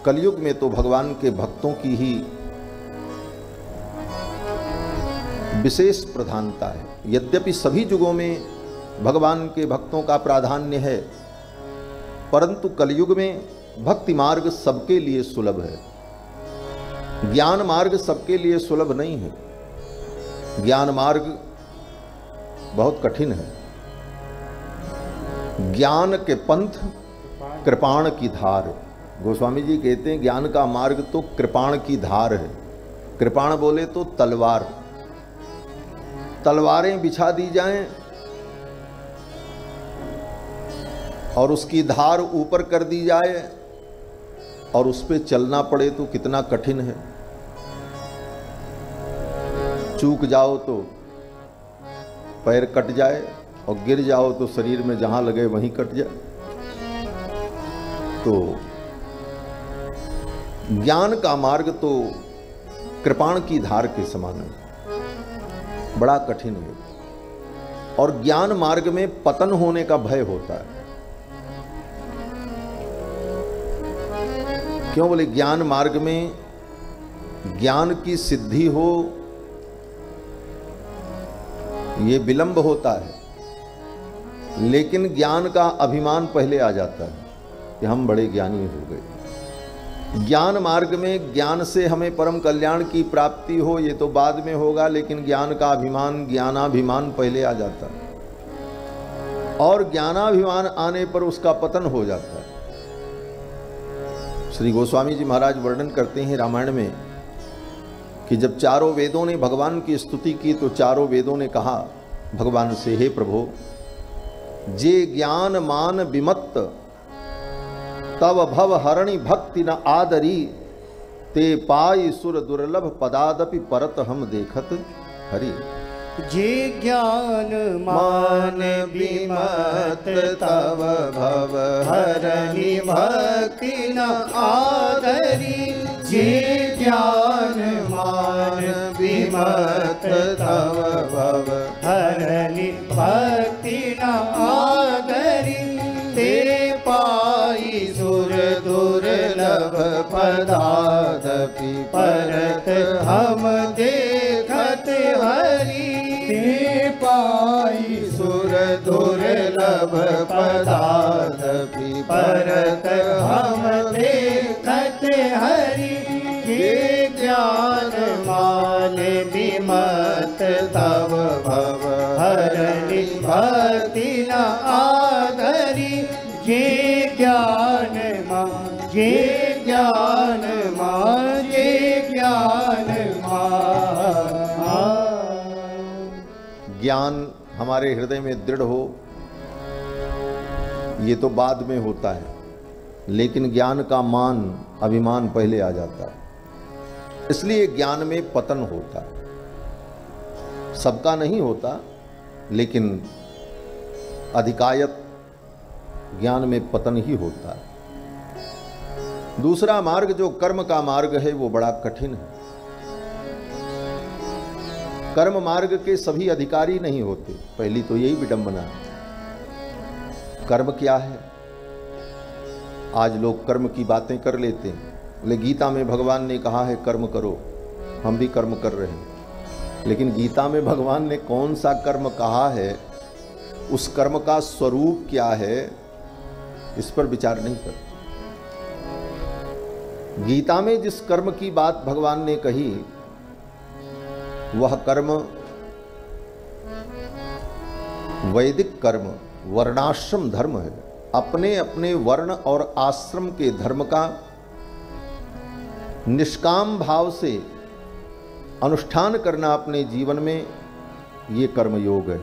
कलयुग में तो भगवान के भक्तों की ही विशेष प्रधानता है। यद्यपि सभी युगों में भगवान के भक्तों का प्राधान्य है, परंतु कलयुग में भक्ति मार्ग सबके लिए सुलभ है। ज्ञान मार्ग सबके लिए सुलभ नहीं है। ज्ञान मार्ग बहुत कठिन है। ज्ञान के पंथ कृपाण की धार। गोस्वामी जी कहते हैं ज्ञान का मार्ग तो कृपाण की धार है। कृपाण बोले तो तलवार। तलवारें बिछा दी जाएं और उसकी धार ऊपर कर दी जाए और उस पे चलना पड़े तो कितना कठिन है। चूक जाओ तो पैर कट जाए और गिर जाओ तो शरीर में जहां लगे वहीं कट जाए। तो ज्ञान का मार्ग तो कृपाण की धार के समान है, बड़ा कठिन है। और ज्ञान मार्ग में पतन होने का भय होता है। क्यों बोले ज्ञान मार्ग में ज्ञान की सिद्धि हो ये विलंब होता है, लेकिन ज्ञान का अभिमान पहले आ जाता है कि हम बड़े ज्ञानी हो गए। ज्ञान मार्ग में ज्ञान से हमें परम कल्याण की प्राप्ति हो ये तो बाद में होगा, लेकिन ज्ञान का अभिमान, ज्ञानाभिमान पहले आ जाता है और ज्ञानाभिमान आने पर उसका पतन हो जाता है। श्री गोस्वामी जी महाराज वर्णन करते हैं रामायण में कि जब चारों वेदों ने भगवान की स्तुति की तो चारों वेदों ने कहा भगवान से, हे प्रभु, जे ज्ञान मान विमत्त तव भव हरणि भक्ति न आदरी, ते पाई सुर दुर्लभ पदादपि परत हम देखत हरि। जे ज्ञान मान विमत तव भव हरणि भक्ति न आदरी। जे ज्ञान मान विमत तव भव हरणि भक्ति न आदरी, ते पाई सुर दुर्लभ पदादपि परत हम देखत हरि। ते पाई सुर दुर्लभ पदादपि परत हम देखत हरि। ये ज्ञान मान विमत तव भव हरणि भक्ति न आदरी। ये ज्ञान मान, ये ज्ञान मान, ये ज्ञान मान। ज्ञान हमारे हृदय में दृढ़ हो ये तो बाद में होता है, लेकिन ज्ञान का मान, अभिमान पहले आ जाता है। इसलिए ज्ञान में पतन होता है। सबका नहीं होता, लेकिन अधिकायत ज्ञान में पतन ही होता है। दूसरा मार्ग जो कर्म का मार्ग है वो बड़ा कठिन है। कर्म मार्ग के सभी अधिकारी नहीं होते। पहली तो यही विडंबना है। कर्म क्या है? आज लोग कर्म की बातें कर लेते हैं। बोले गीता में भगवान ने कहा है कर्म करो, हम भी कर्म कर रहे हैं। लेकिन गीता में भगवान ने कौन सा कर्म कहा है, उस कर्म का स्वरूप क्या है, इस पर विचार नहीं करते। गीता में जिस कर्म की बात भगवान ने कही वह कर्म वैदिक कर्म, वर्णाश्रम धर्म है। अपने अपने वर्ण और आश्रम के धर्म का निष्काम भाव से अनुष्ठान करना अपने जीवन में, ये कर्म योग है।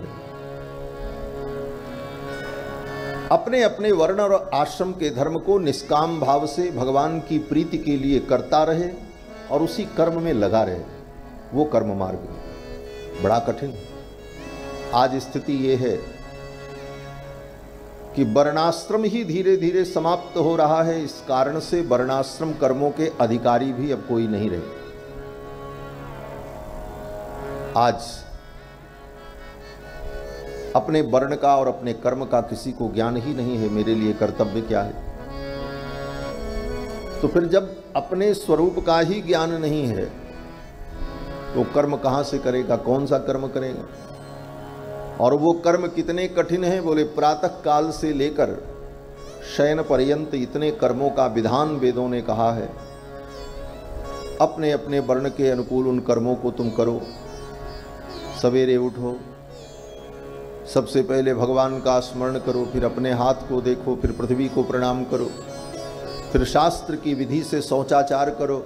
अपने अपने वर्ण और आश्रम के धर्म को निष्काम भाव से भगवान की प्रीति के लिए करता रहे और उसी कर्म में लगा रहे, वो कर्म मार्ग है। बड़ा कठिन। आज स्थिति ये है कि वर्णाश्रम ही धीरे धीरे समाप्त हो रहा है। इस कारण से वर्णाश्रम कर्मों के अधिकारी भी अब कोई नहीं रहे। आज अपने वर्ण का और अपने कर्म का किसी को ज्ञान ही नहीं है। मेरे लिए कर्तव्य क्या है, तो फिर जब अपने स्वरूप का ही ज्ञान नहीं है तो कर्म कहाँ से करेगा, कौन सा कर्म करेगा। और वो कर्म कितने कठिन हैं, बोले प्रातः काल से लेकर शयन पर्यंत इतने कर्मों का विधान वेदों ने कहा है। अपने अपने वर्ण के अनुकूल उन कर्मों को तुम करो। सवेरे उठो, सबसे पहले भगवान का स्मरण करो, फिर अपने हाथ को देखो, फिर पृथ्वी को प्रणाम करो, फिर शास्त्र की विधि से शौचाचार करो।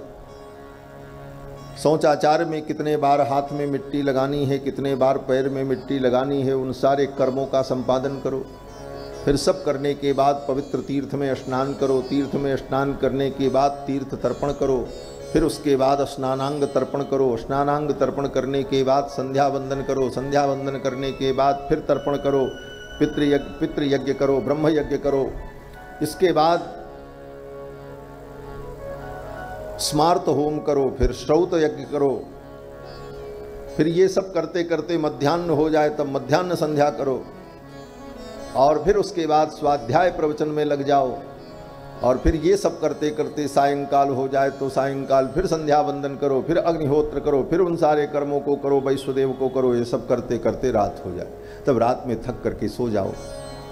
शौचाचार में कितने बार हाथ में मिट्टी लगानी है, कितने बार पैर में मिट्टी लगानी है, उन सारे कर्मों का संपादन करो। फिर सब करने के बाद पवित्र तीर्थ में स्नान करो। तीर्थ में स्नान करने के बाद तीर्थ तर्पण करो। फिर उसके बाद स्नानांग तर्पण करो। स्नानांग तर्पण करने के बाद संध्या वंदन करो। संध्या वंदन करने के बाद फिर तर्पण करो। पितृयज्ञ करो, ब्रह्म यज्ञ करो। इसके बाद स्मार्त होम करो, फिर श्रौत यज्ञ करो। फिर ये सब करते करते मध्याह्न हो जाए तब मध्याह्न संध्या करो। और फिर उसके बाद स्वाध्याय प्रवचन में लग जाओ। और फिर ये सब करते करते सायंकाल हो जाए तो सायंकाल फिर संध्या वंदन करो, फिर अग्निहोत्र करो, फिर उन सारे कर्मों को करो, वैश्वदेव को करो। ये सब करते करते रात हो जाए, तब रात में थक करके सो जाओ,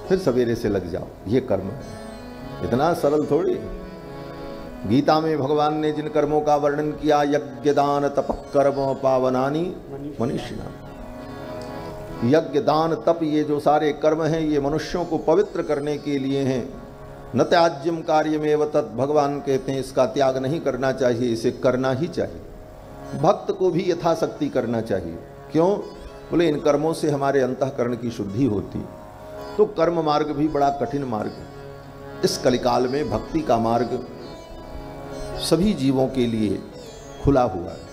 फिर सवेरे से लग जाओ। ये कर्म इतना सरल थोड़ी। गीता में भगवान ने जिन कर्मों का वर्णन किया, यज्ञ दान तप कर्म पावनानि मनीषिणाम। यज्ञ दान तप, ये जो सारे कर्म हैं ये मनुष्यों को पवित्र करने के लिए हैं। न त्याज्यम कार्यमेव तत्, भगवान कहते हैं इसका त्याग नहीं करना चाहिए, इसे करना ही चाहिए। भक्त को भी यथाशक्ति करना चाहिए। क्यों? बोले इन कर्मों से हमारे अंतःकरण की शुद्धि होती। तो कर्म मार्ग भी बड़ा कठिन मार्ग है। इस कलिकाल में भक्ति का मार्ग सभी जीवों के लिए खुला हुआ है।